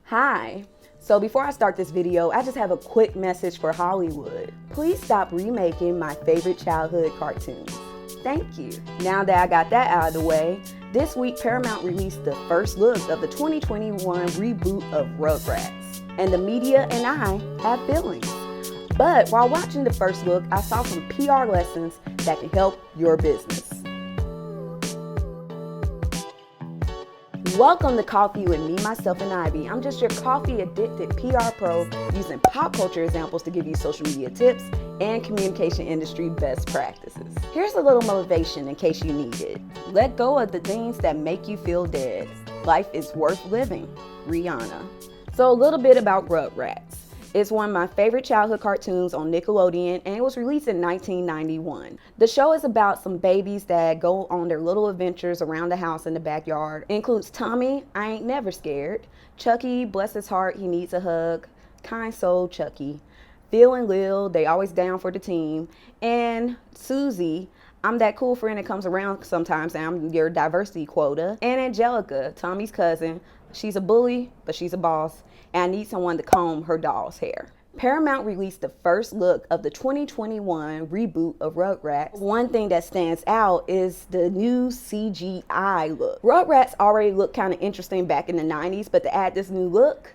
Hi. So before I start this video, I just have a quick message for Hollywood. Please stop remaking my favorite childhood cartoons. Thank you. Now that I got that out of the way, this week Paramount released the first look of the 2021 reboot of Rugrats. And the media and I have feelings. But while watching the first look, I saw some PR lessons that can help your business. Welcome to Coffee with me, myself, and Ivy. I'm just your coffee-addicted PR pro using pop culture examples to give you social media tips and communication industry best practices. Here's a little motivation in case you need it. Let go of the things that make you feel dead. Life is worth living. Rihanna. So a little bit about Rugrats. It's one of my favorite childhood cartoons on Nickelodeon, and it was released in 1991. The show is about some babies that go on their little adventures around the house in the backyard. It includes Tommy, I Ain't Never Scared, Chucky, bless his heart, he needs a hug, kind soul Chucky, Phil and Lil, they always down for the team, and Susie, I'm that cool friend that comes around sometimes, and I'm your diversity quota, and Angelica, Tommy's cousin. She's a bully, but she's a boss, and I need someone to comb her doll's hair. Paramount released the first look of the 2021 reboot of Rugrats. One thing that stands out is the new CGI look. Rugrats already looked kind of interesting back in the 90s, but to add this new look,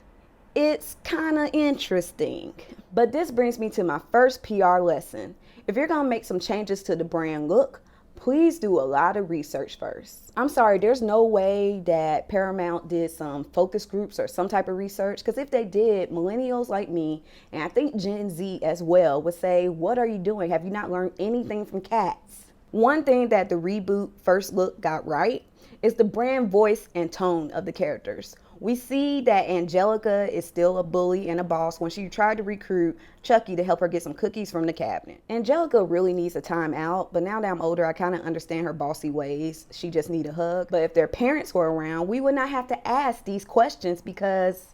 it's kind of interesting. But this brings me to my first PR lesson. If you're gonna make some changes to the brand look, please do a lot of research first. I'm sorry, there's no way that Paramount did some focus groups or some type of research, because if they did, millennials like me, and I think Gen Z as well, would say, what are you doing? Have you not learned anything from Cats? One thing that the reboot first look got right is the brand voice and tone of the characters. We see that Angelica is still a bully and a boss when she tried to recruit Chucky to help her get some cookies from the cabinet. Angelica really needs a time out, but now that I'm older, I kind of understand her bossy ways. She just needs a hug. But if their parents were around, we would not have to ask these questions because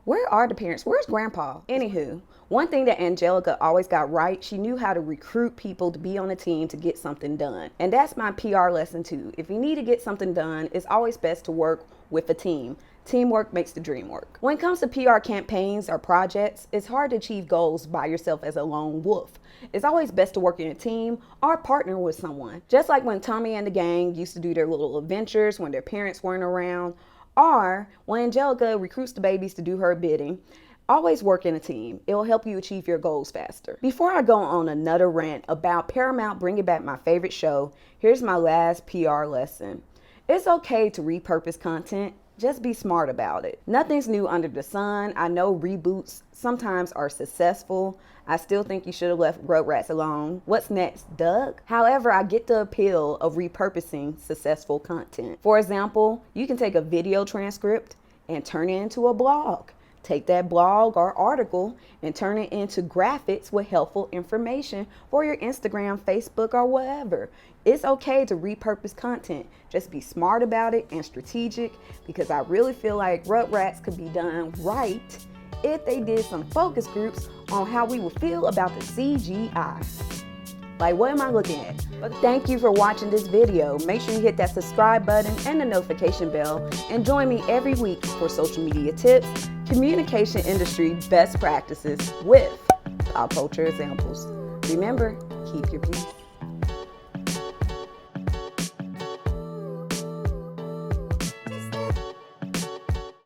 where are the parents? Where's Grandpa? Anywho, one thing that Angelica always got right, she knew how to recruit people to be on a team to get something done. And that's my PR lesson too. If you need to get something done, it's always best to work with a team. Teamwork makes the dream work. When it comes to PR campaigns or projects, it's hard to achieve goals by yourself as a lone wolf. It's always best to work in a team or partner with someone. Just like when Tommy and the gang used to do their little adventures when their parents weren't around, or when Angelica recruits the babies to do her bidding. Always work in a team. It will help you achieve your goals faster. Before I go on another rant about Paramount bringing back my favorite show, here's my last PR lesson. It's okay to repurpose content. Just be smart about it. Nothing's new under the sun. I know reboots sometimes are successful. I still think you should have left Rugrats alone. What's next, Doug? However, I get the appeal of repurposing successful content. For example, you can take a video transcript and turn it into a blog. Take that blog or article and turn it into graphics with helpful information for your Instagram, Facebook, or whatever. It's okay to repurpose content. Just be smart about it and strategic, because I really feel like Rugrats could be done right if they did some focus groups on how we would feel about the CGI. Like, what am I looking at? But thank you for watching this video. Make sure you hit that subscribe button and the notification bell, and join me every week for social media tips, communication industry best practices with pop culture examples. Remember, keep your peace.